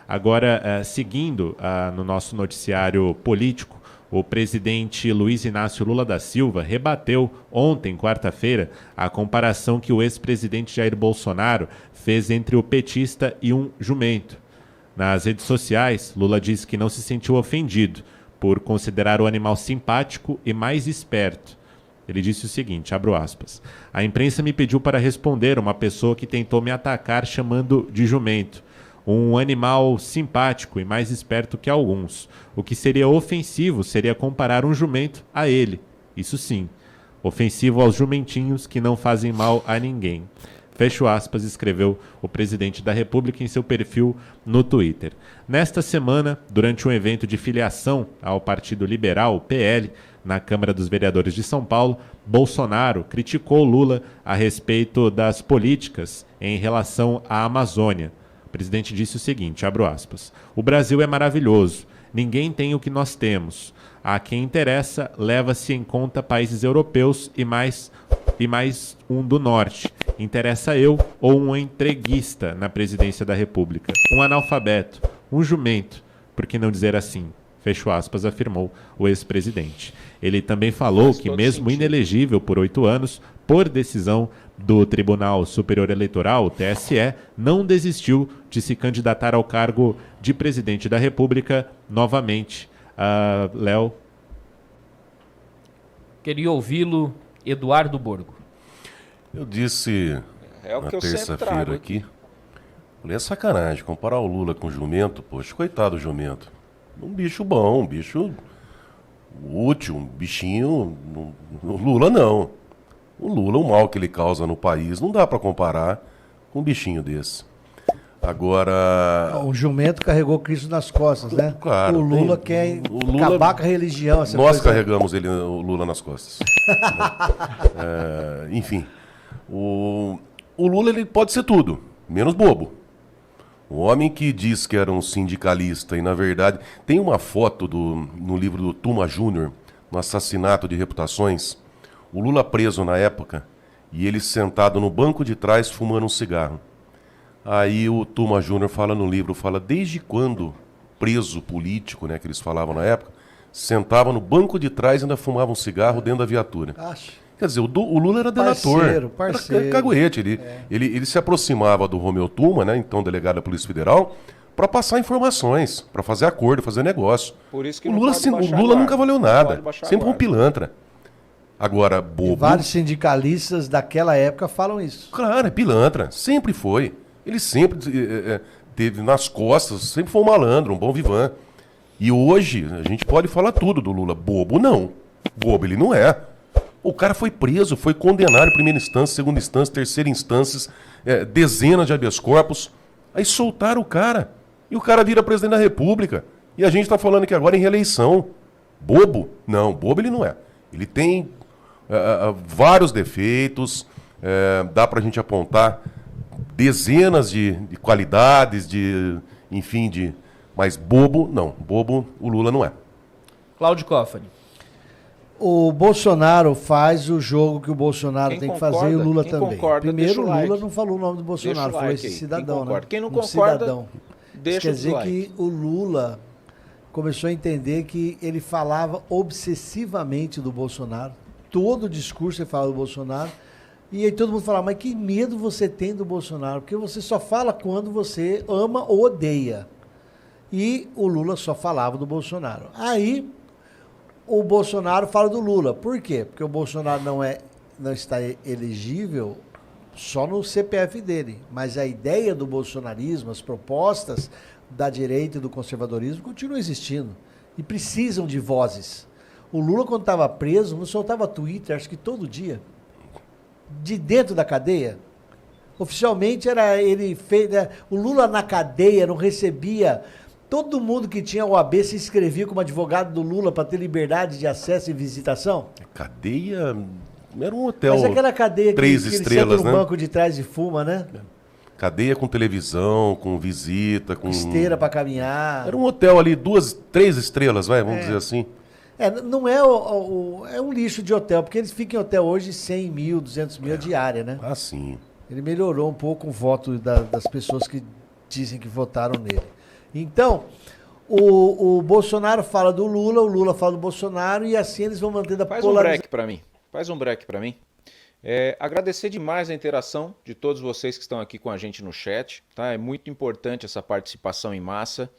Agora, seguindo no nosso noticiário político, o presidente Luiz Inácio Lula da Silva rebateu ontem, quarta-feira, a comparação que o ex-presidente Jair Bolsonaro fez entre o petista e um jumento. Nas redes sociais, Lula disse que não se sentiu ofendido por considerar o animal simpático e mais esperto. Ele disse o seguinte, abro aspas, a imprensa me pediu para responder uma pessoa que tentou me atacar chamando de jumento. Um animal simpático e mais esperto que alguns. O que seria ofensivo seria comparar um jumento a ele. Isso sim. Ofensivo aos jumentinhos que não fazem mal a ninguém. Fecho aspas, escreveu o presidente da República em seu perfil no Twitter. Nesta semana, durante um evento de filiação ao Partido Liberal, o PL, na Câmara dos Vereadores de São Paulo, Bolsonaro criticou Lula a respeito das políticas em relação à Amazônia. O presidente disse o seguinte, abro aspas, o Brasil é maravilhoso, ninguém tem o que nós temos. A quem interessa, leva-se em conta países europeus e mais um do norte. Interessa eu ou um entreguista na presidência da República, um analfabeto, um jumento, por que não dizer assim? Fecho aspas, afirmou o ex-presidente. Ele também falou que mesmo inelegível por 8 anos, por decisão do Tribunal Superior Eleitoral, o TSE, não desistiu de se candidatar ao cargo de presidente da República novamente. Léo? Queria ouvi-lo, Eduardo Borgo. Eu disse na terça-feira aqui, falei, é sacanagem comparar o Lula com o jumento, poxa, coitado do jumento. Um bicho bom, um bicho útil, um bichinho. O Lula não. O Lula, o mal que ele causa no país, não dá para comparar com um bichinho desse. Agora... O jumento carregou Cristo nas costas, né? Claro. O Lula quer acabar com a religião. Nós carregamos o Lula nas costas. Enfim, o Lula ele pode ser tudo, menos bobo. O homem que diz que era um sindicalista e, na verdade, tem uma foto no livro do Tuma Júnior, no Assassinato de Reputações, o Lula preso na época e ele sentado no banco de trás fumando um cigarro. Aí o Tuma Júnior fala no livro, fala desde quando preso político, né, que eles falavam na época, sentava no banco de trás e ainda fumava um cigarro dentro da viatura. Quer dizer, o Lula era delator, parceiro. Era caguete. Ele se aproximava do Romeu Tuma, né, então delegado da Polícia Federal, para passar informações, para fazer acordo, fazer negócio. Por isso que o Lula nunca valeu nada, sempre um pilantra. Agora, bobo... E vários sindicalistas daquela época falam isso. Claro, é pilantra, sempre foi. Ele sempre teve nas costas, sempre foi um malandro, um bom vivan. E hoje, a gente pode falar tudo do Lula. Bobo, não. Bobo ele não é. O cara foi preso, foi condenado em primeira instância, segunda instância, terceira instância, dezenas de habeas corpus. Aí soltaram o cara. E o cara vira presidente da República. E a gente está falando aqui agora em reeleição. Bobo? Não, bobo ele não é. Ele tem vários defeitos, dá pra gente apontar dezenas de qualidades, enfim, mas bobo, não. Bobo o Lula não é. Cláudio Cofani. O Bolsonaro faz o jogo que o Bolsonaro tem que fazer e o Lula também. Primeiro, o Lula não falou o nome do Bolsonaro, foi esse cidadão, né? Quem não concorda, deixa o quer dizer que o Lula começou a entender que ele falava obsessivamente do Bolsonaro. Todo o discurso ele falava do Bolsonaro. E aí todo mundo falava, mas que medo você tem do Bolsonaro? Porque você só fala quando você ama ou odeia. E o Lula só falava do Bolsonaro. Aí o Bolsonaro fala do Lula. Por quê? Porque o Bolsonaro não está elegível só no CPF dele. Mas a ideia do bolsonarismo, as propostas da direita e do conservadorismo continuam existindo. E precisam de vozes. O Lula, quando estava preso, não soltava Twitter, acho que todo dia. De dentro da cadeia. Oficialmente era ele fez, né? O Lula na cadeia não recebia. Todo mundo que tinha OAB se inscrevia como advogado do Lula para ter liberdade de acesso e visitação. Cadeia era um hotel. Mas aquela cadeia que ele estrelas, senta no banco de trás e fuma, né? Cadeia com televisão, com visita, com esteira para caminhar. Era um hotel ali, 3 estrelas, vamos dizer assim. Não é é um lixo de hotel, porque eles ficam em hotel hoje 100 mil, 200 mil diária, né? Ah, sim. Ele melhorou um pouco o voto das pessoas que dizem que votaram nele. Então, o Bolsonaro fala do Lula, o Lula fala do Bolsonaro, e assim eles vão mantendo a polarização. Faz um break para mim. Agradecer demais a interação de todos vocês que estão aqui com a gente no chat. Tá? É muito importante essa participação em massa.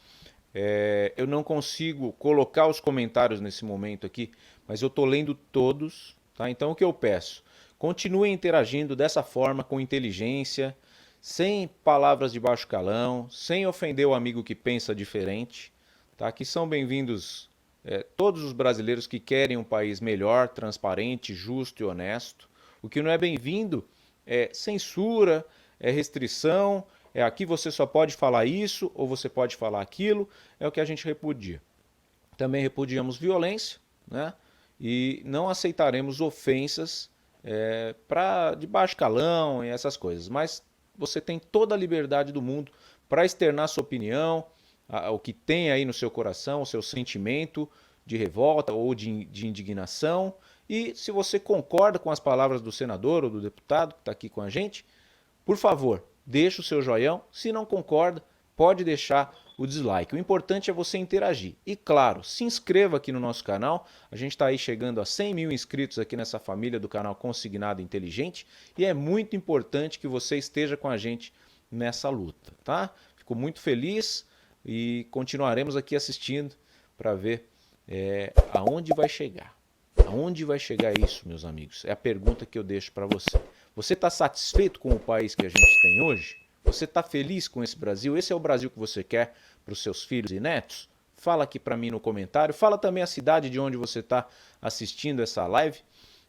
Eu não consigo colocar os comentários nesse momento aqui, mas eu estou lendo todos. Tá? Então o que eu peço? Continuem interagindo dessa forma, com inteligência, sem palavras de baixo calão, sem ofender o amigo que pensa diferente. Tá? Que são bem-vindos todos os brasileiros que querem um país melhor, transparente, justo e honesto. O que não é bem-vindo é censura, é restrição, aqui você só pode falar isso ou você pode falar aquilo, é o que a gente repudia. Também repudiamos violência, né? E não aceitaremos ofensas de baixo calão e essas coisas. Mas você tem toda a liberdade do mundo para externar sua opinião, o que tem aí no seu coração, o seu sentimento de revolta ou de indignação. E se você concorda com as palavras do senador ou do deputado que está aqui com a gente, por favor, deixa o seu joião. Se não concorda, pode deixar o dislike. O importante é você interagir. E claro, se inscreva aqui no nosso canal. A gente está aí chegando a 100 mil inscritos aqui nessa família do canal Consignado Inteligente. E é muito importante que você esteja com a gente nessa luta, tá? Fico muito feliz e continuaremos aqui assistindo para ver aonde vai chegar. Aonde vai chegar isso, meus amigos? É a pergunta que eu deixo para você. Você está satisfeito com o país que a gente tem hoje? Você está feliz com esse Brasil? Esse é o Brasil que você quer para os seus filhos e netos? Fala aqui para mim no comentário. Fala também a cidade de onde você está assistindo essa live.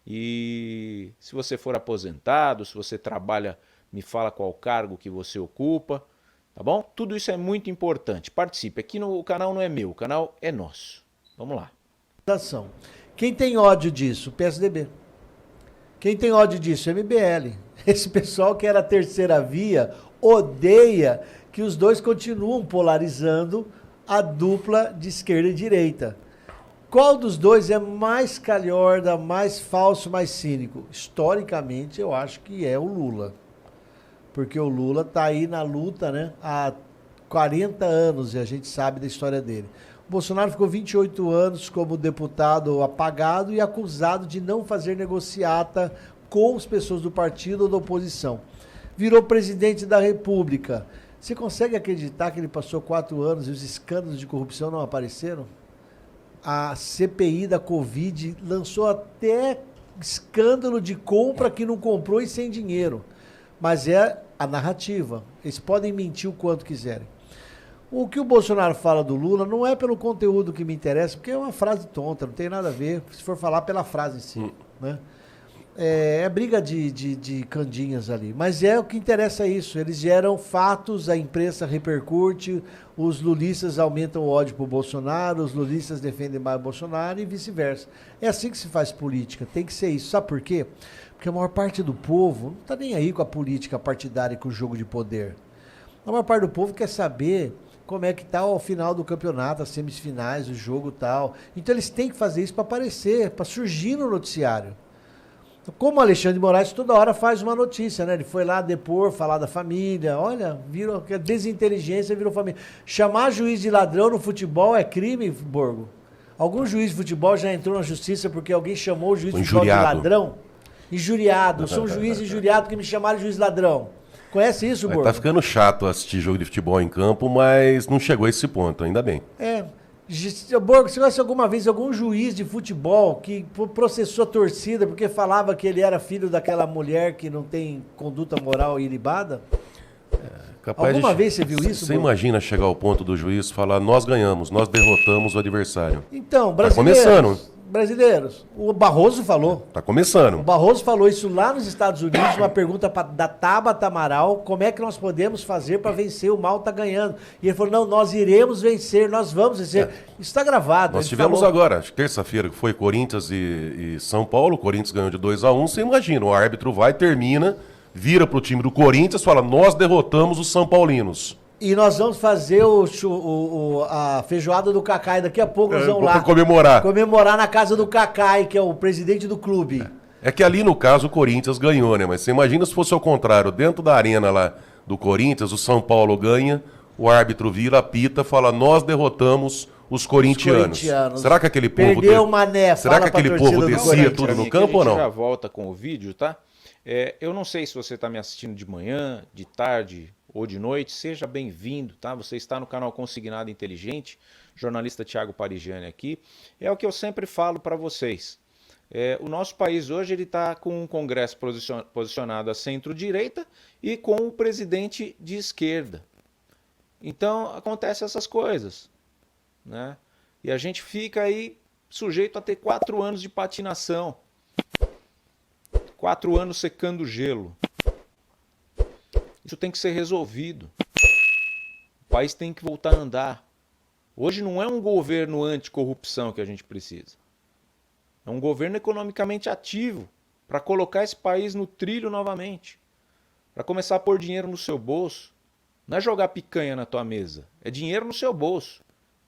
E se você for aposentado, se você trabalha, me fala qual cargo que você ocupa. Tá bom? Tudo isso é muito importante. Participe. Aqui o canal não é meu, o canal é nosso. Vamos lá. Quem tem ódio disso? PSDB. Quem tem ódio disso? MBL. Esse pessoal que era a terceira via odeia que os dois continuam polarizando a dupla de esquerda e direita. Qual dos dois é mais calhorda, mais falso, mais cínico? Historicamente, eu acho que é o Lula. Porque o Lula está aí na luta, né, há 40 anos e a gente sabe da história dele. O Bolsonaro ficou 28 anos como deputado apagado e acusado de não fazer negociata com as pessoas do partido ou da oposição. Virou presidente da República. Você consegue acreditar que ele passou 4 anos e os escândalos de corrupção não apareceram? A CPI da Covid lançou até escândalo de compra que não comprou e sem dinheiro. Mas é a narrativa. Eles podem mentir o quanto quiserem. O que o Bolsonaro fala do Lula não é pelo conteúdo que me interessa, porque é uma frase tonta, não tem nada a ver, se for falar pela frase em si. Né? É briga de candinhas ali. Mas o que interessa é isso. Eles geram fatos, a imprensa repercute, os lulistas aumentam o ódio pro Bolsonaro, os lulistas defendem mais o Bolsonaro e vice-versa. É assim que se faz política, tem que ser isso. Sabe por quê? Porque a maior parte do povo não está nem aí com a política partidária e com o jogo de poder. A maior parte do povo quer saber como é que está ao final do campeonato, as semifinais, o jogo e tal. Então eles têm que fazer isso para aparecer, para surgir no noticiário. Como o Alexandre de Moraes toda hora faz uma notícia, né? Ele foi lá depor, falar da família. Olha, virou a desinteligência, virou família. Chamar juiz de ladrão no futebol é crime, Borgo? Algum juiz de futebol já entrou na justiça porque alguém chamou o juiz de futebol de ladrão? Injuriado. Sou um juiz injuriado que me chamaram de juiz ladrão. Conhece isso, Borgo? Tá ficando chato assistir jogo de futebol em campo, mas não chegou a esse ponto, ainda bem. Borgo, você conhece alguma vez algum juiz de futebol que processou a torcida porque falava que ele era filho daquela mulher que não tem conduta moral ilibada? Alguma vez você viu isso? Você imagina chegar ao ponto do juiz falar, nós ganhamos, nós derrotamos o adversário. Então, brasileiros, o Barroso falou. Tá começando. O Barroso falou isso lá nos Estados Unidos, uma pergunta da Tabata Amaral, como é que nós podemos fazer para vencer, o mal tá ganhando. E ele falou, não, nós iremos vencer, nós vamos vencer. Isso está gravado. Nós tivemos agora, terça-feira, que foi Corinthians e São Paulo, o Corinthians ganhou de 2-1, você imagina, o árbitro vai, termina, vira pro time do Corinthians, fala, nós derrotamos os São Paulinos. E nós vamos fazer a feijoada do Cacai. Daqui a pouco nós vamos lá comemorar na casa do Cacai, que é o presidente do clube. É que ali, no caso, o Corinthians ganhou, né? Mas você imagina se fosse ao contrário. Dentro da arena lá do Corinthians, o São Paulo ganha, o árbitro vira, apita, fala, nós derrotamos os corintianos. Será que aquele povo... Perdeu o Mané, será que aquele povo descia tudo no campo ou não? A gente já volta com o vídeo, tá? Eu não sei se você está me assistindo de manhã, de tarde ou de noite, seja bem-vindo, tá? Você está no canal Consignado Inteligente, jornalista Thiago Parigiani aqui. É o que eu sempre falo para vocês. O nosso país hoje ele está com um Congresso posicionado à centro-direita e com o presidente de esquerda. Então, acontecem essas coisas, né? E a gente fica aí sujeito a ter 4 anos de patinação. 4 anos secando gelo. Isso tem que ser resolvido. O país tem que voltar a andar. Hoje não é um governo anticorrupção que a gente precisa. É um governo economicamente ativo para colocar esse país no trilho novamente. Para começar a pôr dinheiro no seu bolso. Não é jogar picanha na tua mesa. É dinheiro no seu bolso.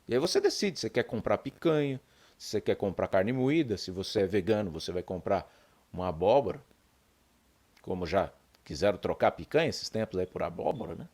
E aí você decide se você quer comprar picanha, se você quer comprar carne moída, se você é vegano, você vai comprar uma abóbora. Como já quiseram trocar picanha esses tempos aí por abóbora, né?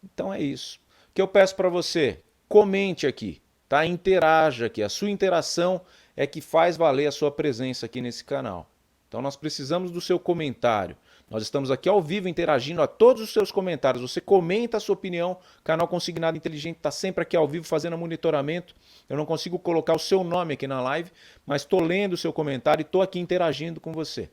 Então é isso. O que eu peço para você, comente aqui, tá? Interaja aqui. A sua interação é que faz valer a sua presença aqui nesse canal. Então nós precisamos do seu comentário. Nós estamos aqui ao vivo interagindo a todos os seus comentários. Você comenta a sua opinião. O canal Consignado Inteligente está sempre aqui ao vivo fazendo monitoramento. Eu não consigo colocar o seu nome aqui na live, mas estou lendo o seu comentário e estou aqui interagindo com você.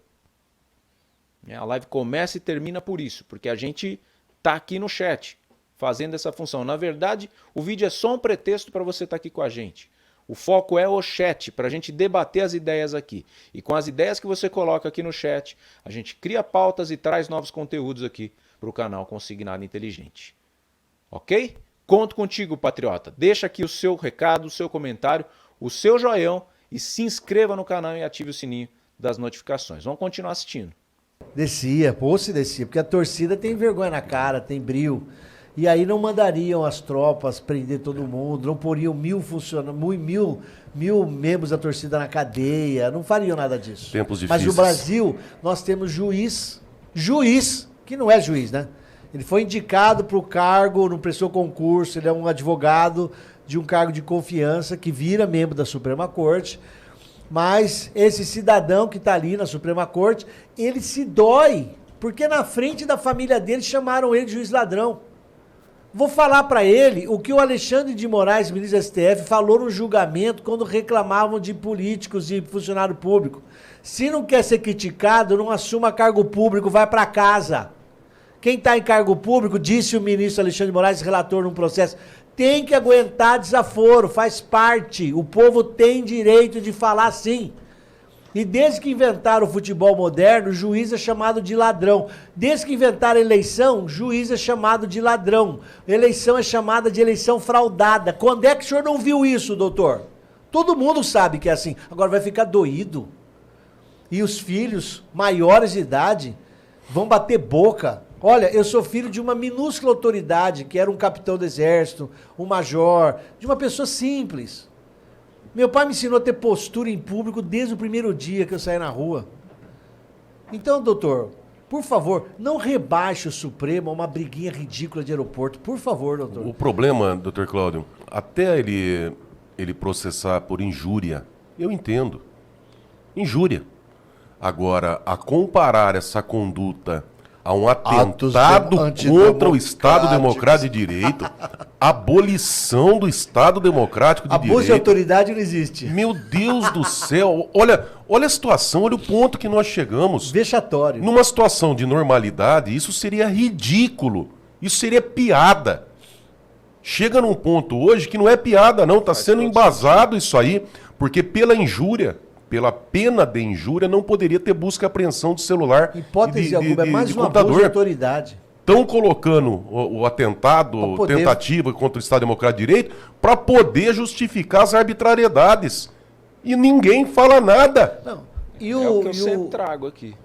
A live começa e termina por isso, porque a gente está aqui no chat fazendo essa função. Na verdade, o vídeo é só um pretexto para você estar aqui com a gente. O foco é o chat, para a gente debater as ideias aqui. E com as ideias que você coloca aqui no chat, a gente cria pautas e traz novos conteúdos aqui para o canal Consignado Inteligente. Ok? Conto contigo, patriota. Deixa aqui o seu recado, o seu comentário, o seu joião e se inscreva no canal e ative o sininho das notificações. Vamos continuar assistindo. Descia, porque a torcida tem vergonha na cara, tem brio. E aí não mandariam as tropas prender todo mundo, não poriam mil membros da torcida na cadeia, não fariam nada disso. Tempos difíceis. Mas no Brasil, nós temos juiz, que não é juiz, né? Ele foi indicado para o cargo, não prestou concurso, ele é um advogado de um cargo de confiança que vira membro da Suprema Corte. Mas esse cidadão que está ali na Suprema Corte, ele se dói, porque na frente da família dele chamaram ele de juiz ladrão. Vou falar para ele o que o Alexandre de Moraes, ministro do STF, falou no julgamento quando reclamavam de políticos e funcionário público. Se não quer ser criticado, não assuma cargo público, vai para casa. Quem está em cargo público, disse o ministro Alexandre de Moraes, relator num processo, tem que aguentar desaforo, faz parte. O povo tem direito de falar sim. E desde que inventaram o futebol moderno, o juiz é chamado de ladrão. Desde que inventaram a eleição, o juiz é chamado de ladrão. Eleição é chamada de eleição fraudada. Quando é que o senhor não viu isso, doutor? Todo mundo sabe que é assim. Agora vai ficar doído. E os filhos maiores de idade vão bater boca. Olha, eu sou filho de uma minúscula autoridade, que era um capitão do exército, um major, de uma pessoa simples. Meu pai me ensinou a ter postura em público desde o primeiro dia que eu saí na rua. Então, doutor, por favor, não rebaixe o Supremo a uma briguinha ridícula de aeroporto. Por favor, doutor. O problema, doutor Cláudio, até ele processar por injúria, eu entendo. Injúria. Agora, a comparar essa conduta a um atentado contra o Estado Democrático de Direito, abolição do Estado Democrático de Direito. Abuso de autoridade não existe. Meu Deus do céu, olha a situação, olha o ponto que nós chegamos. Vexatório. Numa situação de normalidade, isso seria ridículo, isso seria piada. Chega num ponto hoje que não é piada não, está sendo embasado isso aí, porque pela injúria, pela pena de injúria, não poderia ter busca e apreensão de celular. Hipótese alguma, é mais um abuso de autoridade. Estão colocando o atentado, tentativa contra o Estado Democrático de Direito, para poder justificar as arbitrariedades. E ninguém fala nada. Não. É o que eu sempre trago aqui.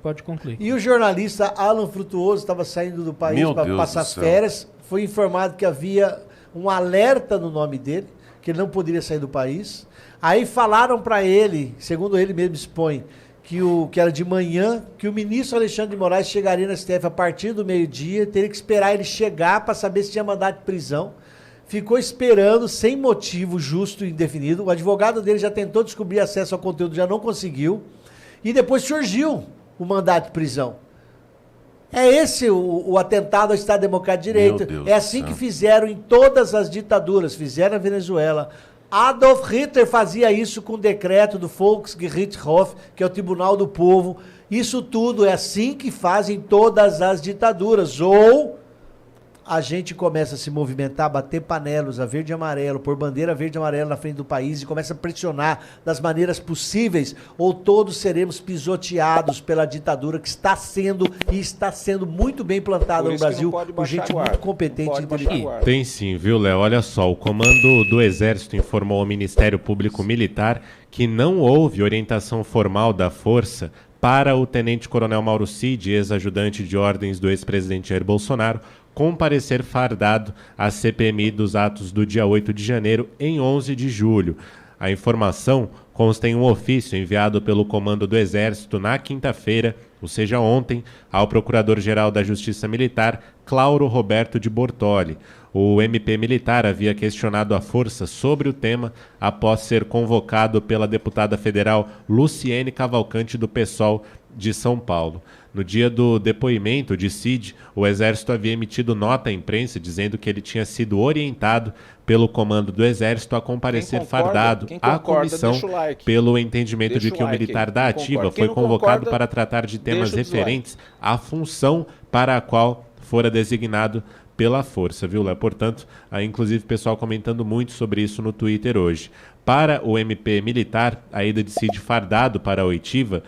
Pode concluir. E o jornalista Alan Frutuoso estava saindo do país para passar férias. Foi informado que havia um alerta no nome dele, que ele não poderia sair do país. Aí falaram para ele, segundo ele mesmo expõe, que era de manhã, que o ministro Alexandre de Moraes chegaria no STF a partir do meio-dia, teria que esperar ele chegar para saber se tinha mandado de prisão. Ficou esperando sem motivo justo e indefinido. O advogado dele já tentou descobrir acesso ao conteúdo, já não conseguiu. E depois surgiu o mandato de prisão. É esse o atentado ao Estado Democrático de Direito. É assim que fizeram em todas as ditaduras. Fizeram na Venezuela. Adolf Hitler fazia isso com o decreto do Volksgerichtshof, que é o Tribunal do Povo. Isso tudo é assim que fazem todas as ditaduras. Ou a gente começa a se movimentar, bater panelas a verde e amarelo, pôr bandeira verde e amarelo na frente do país e começa a pressionar das maneiras possíveis, ou todos seremos pisoteados pela ditadura que está sendo muito bem plantada no Brasil por gente muito competente e inteligente. Tem sim, viu, Léo? Olha só, o comando do Exército informou ao Ministério Público Militar que não houve orientação formal da força para o tenente-coronel Mauro Cid, ex-ajudante de ordens do ex-presidente Jair Bolsonaro, comparecer fardado à CPMI dos atos do dia 8 de janeiro em 11 de julho. A informação consta em um ofício enviado pelo Comando do Exército na quinta-feira, ou seja, ontem, ao Procurador-Geral da Justiça Militar, Clauro Roberto de Bortoli. O MP militar havia questionado a força sobre o tema após ser convocado pela deputada federal Luciene Cavalcante do PSOL de São Paulo. No dia do depoimento de Cid, o Exército havia emitido nota à imprensa dizendo que ele tinha sido orientado pelo Comando do Exército a comparecer fardado à comissão pelo entendimento de que o militar da ativa foi convocado para tratar de temas referentes à função para a qual fora designado pela força, viu, Léo? Portanto, inclusive o pessoal comentando muito sobre isso no Twitter hoje. Para o MP militar, a ida de Cid fardado para a oitiva,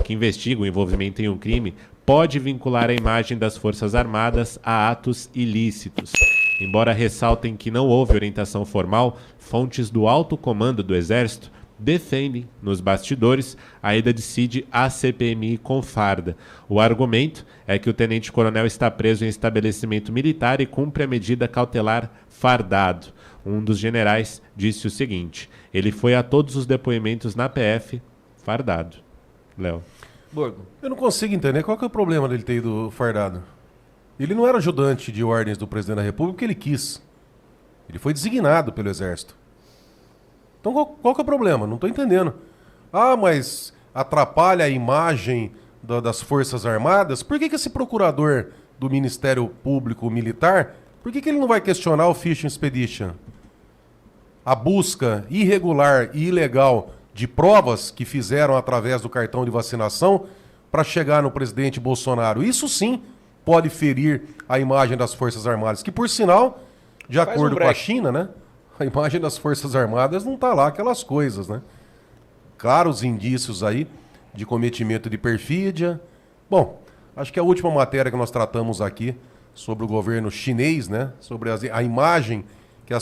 que investiga o envolvimento em um crime, pode vincular a imagem das Forças Armadas a atos ilícitos. Embora ressaltem que não houve orientação formal, fontes do alto comando do Exército defendem, nos bastidores, a ida de Cid à CPMI com farda. O argumento é que o tenente-coronel está preso em estabelecimento militar e cumpre a medida cautelar fardado. Um dos generais disse o seguinte: ele foi a todos os depoimentos na PF fardado. Léo. Borgo. Eu não consigo entender qual que é o problema dele ter ido fardado. Ele não era ajudante de ordens do presidente da República porque ele quis. Ele foi designado pelo Exército. Então qual que é o problema? Não estou entendendo. Ah, mas atrapalha a imagem das Forças Armadas? Por que esse procurador do Ministério Público Militar, por que ele não vai questionar o Fishing Expedition? A busca irregular e ilegal de provas que fizeram através do cartão de vacinação para chegar no presidente Bolsonaro. Isso sim pode ferir a imagem das Forças Armadas, que por sinal, de acordo com a China, né, a imagem das Forças Armadas não está lá aquelas coisas, né? Claros indícios aí de cometimento de perfídia. Bom, acho que a última matéria que nós tratamos aqui sobre o governo chinês, né, sobre a imagem que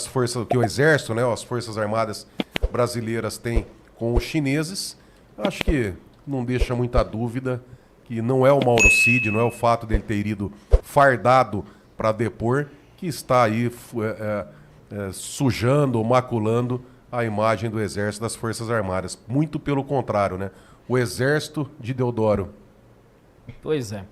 que o Exército, né, as Forças Armadas brasileiras têm com os chineses, acho que não deixa muita dúvida que não é o Mauro Cid, não é o fato dele ter ido fardado para depor que está aí sujando ou maculando a imagem do Exército das Forças Armadas. Muito pelo contrário, né? O Exército de Deodoro. Pois é.